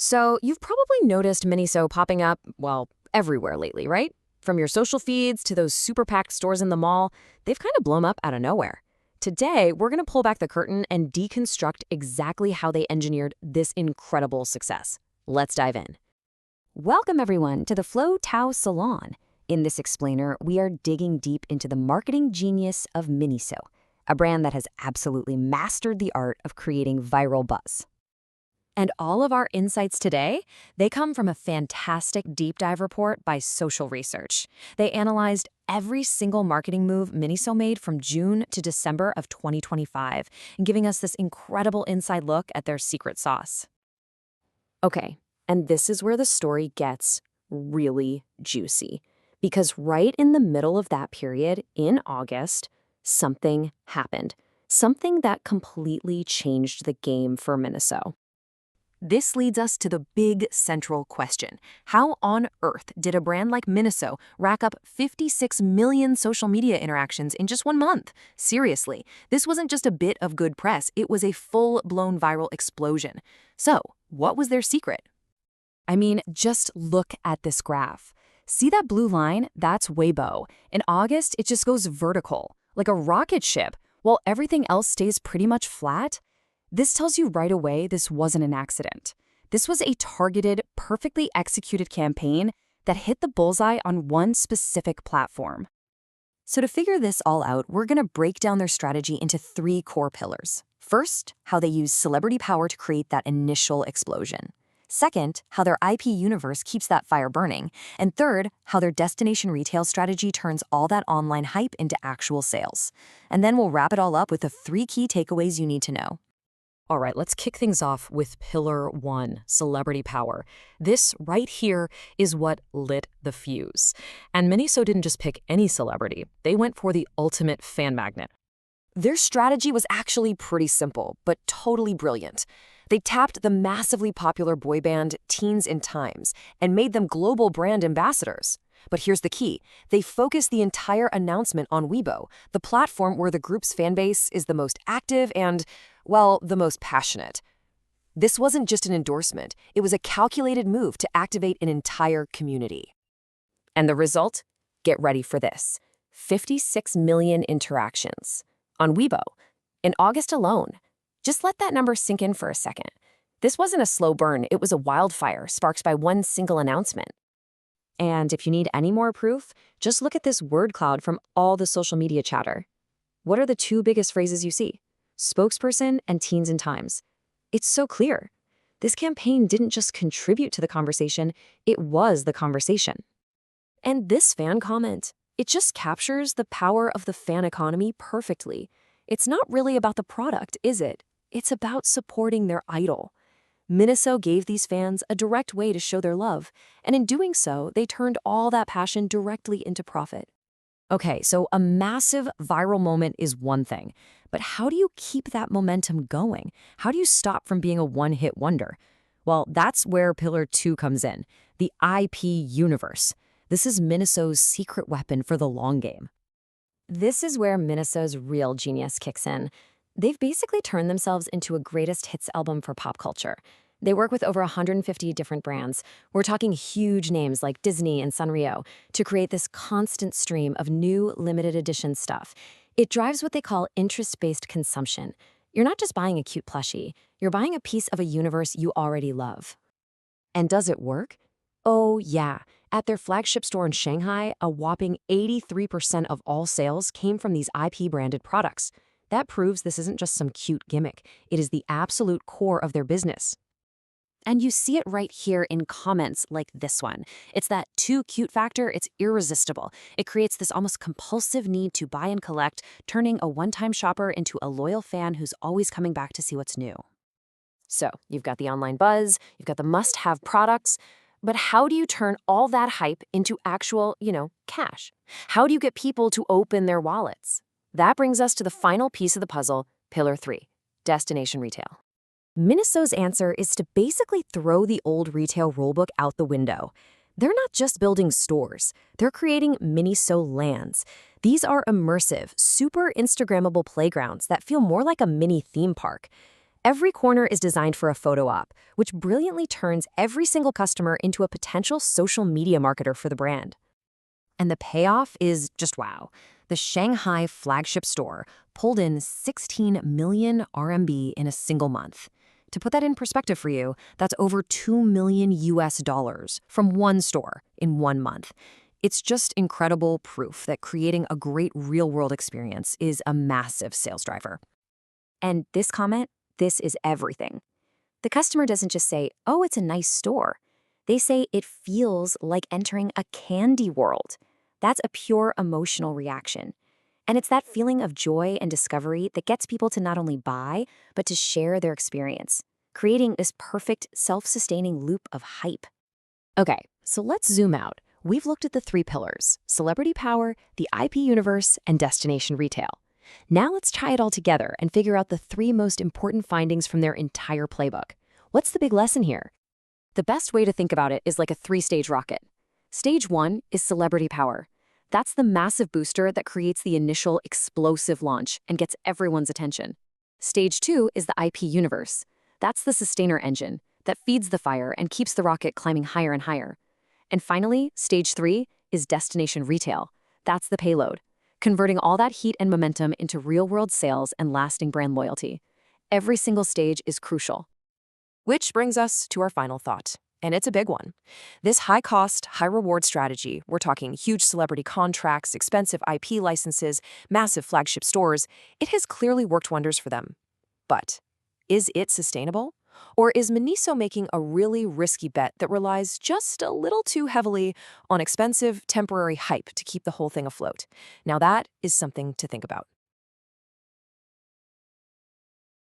So, you've probably noticed MINISO popping up, well, everywhere lately, right? From your social feeds to those super packed stores in the mall, they've kind of blown up out of nowhere. Today, we're going to pull back the curtain and deconstruct exactly how they engineered this incredible success. Let's dive in. Welcome, everyone, to the Flow Tao Salon. In this explainer, we are digging deep into the marketing genius of MINISO, a brand that has absolutely mastered the art of creating viral buzz. And all of our insights today, they come from a fantastic deep dive report by Social Research. They analyzed every single marketing move MINISO made from June to December of 2025, and giving us this incredible inside look at their secret sauce. Okay, and this is where the story gets really juicy. Because right in the middle of that period, in August, something happened. Something that completely changed the game for MINISO. This leads us to the big central question. How on earth did a brand like MINISO rack up 56 million social media interactions in just 1 month? Seriously, this wasn't just a bit of good press, it was a full-blown viral explosion. So, what was their secret? I mean, just look at this graph. See that blue line? That's Weibo. In August, it just goes vertical, like a rocket ship, while everything else stays pretty much flat. This tells you right away this wasn't an accident. This was a targeted, perfectly executed campaign that hit the bullseye on one specific platform. So to figure this all out, we're going to break down their strategy into 3 core pillars. First, how they use celebrity power to create that initial explosion. Second, how their IP universe keeps that fire burning. And third, how their destination retail strategy turns all that online hype into actual sales. And then we'll wrap it all up with the 3 key takeaways you need to know. All right, let's kick things off with Pillar 1, celebrity power. This right here is what lit the fuse. And MINISO didn't just pick any celebrity. They went for the ultimate fan magnet. Their strategy was actually pretty simple, but totally brilliant. They tapped the massively popular boy band Teens in Times and made them global brand ambassadors. But here's the key. They focused the entire announcement on Weibo, the platform where the group's fanbase is the most active and, well, the most passionate. This wasn't just an endorsement. It was a calculated move to activate an entire community. And the result? Get ready for this. 56 million interactions on Weibo in August alone. Just let that number sink in for a second. This wasn't a slow burn. It was a wildfire sparked by one single announcement. And if you need any more proof, just look at this word cloud from all the social media chatter. What are the 2 biggest phrases you see? Spokesperson and Teens in Times. It's so clear. This campaign didn't just contribute to the conversation, it was the conversation. And this fan comment, it just captures the power of the fan economy perfectly. It's not really about the product, is it? It's about supporting their idol. MINISO gave these fans a direct way to show their love, and in doing so, they turned all that passion directly into profit. Okay, so a massive viral moment is one thing, but how do you keep that momentum going? How do you stop from being a one-hit wonder? Well, that's where Pillar 2 comes in, the IP universe. This is MINISO's secret weapon for the long game. This is where MINISO's real genius kicks in. They've basically turned themselves into a greatest hits album for pop culture. They work with over 150 different brands. We're talking huge names like Disney and Sanrio to create this constant stream of new limited edition stuff. It drives what they call interest-based consumption. You're not just buying a cute plushie, you're buying a piece of a universe you already love. And does it work? Oh, yeah. At their flagship store in Shanghai, a whopping 83% of all sales came from these IP-branded products. That proves this isn't just some cute gimmick. It is the absolute core of their business. And you see it right here in comments like this one. It's that too cute factor, it's irresistible. It creates this almost compulsive need to buy and collect, turning a one-time shopper into a loyal fan who's always coming back to see what's new. So, you've got the online buzz, you've got the must-have products, but how do you turn all that hype into actual, cash? How do you get people to open their wallets? That brings us to the final piece of the puzzle, Pillar 3, destination retail. MINISO's answer is to basically throw the old retail rulebook out the window. They're not just building stores, they're creating MINISO lands. These are immersive, super Instagrammable playgrounds that feel more like a mini theme park. Every corner is designed for a photo op, which brilliantly turns every single customer into a potential social media marketer for the brand. And the payoff is just wow. The Shanghai flagship store pulled in 16 million RMB in a single month. To put that in perspective for you, that's over 2 million US dollars from one store in 1 month. It's just incredible proof that creating a great real-world experience is a massive sales driver. And this comment, this is everything. The customer doesn't just say, "Oh, it's a nice store." They say it feels like entering a candy world. That's a pure emotional reaction. And it's that feeling of joy and discovery that gets people to not only buy, but to share their experience, creating this perfect, self-sustaining loop of hype. Okay, so let's zoom out. We've looked at the three pillars: celebrity power, the IP universe, and destination retail. Now let's tie it all together and figure out the three most important findings from their entire playbook. What's the big lesson here? The best way to think about it is like a three-stage rocket. Stage 1 is celebrity power. That's the massive booster that creates the initial explosive launch and gets everyone's attention. Stage 2 is the IP universe. That's the sustainer engine that feeds the fire and keeps the rocket climbing higher and higher. And finally, stage 3 is destination retail. That's the payload, converting all that heat and momentum into real-world sales and lasting brand loyalty. Every single stage is crucial. Which brings us to our final thought, and it's a big one. This high-cost, high-reward strategy, we're talking huge celebrity contracts, expensive IP licenses, massive flagship stores, it has clearly worked wonders for them. But is it sustainable? Or is MINISO making a really risky bet that relies just a little too heavily on expensive, temporary hype to keep the whole thing afloat? Now that is something to think about.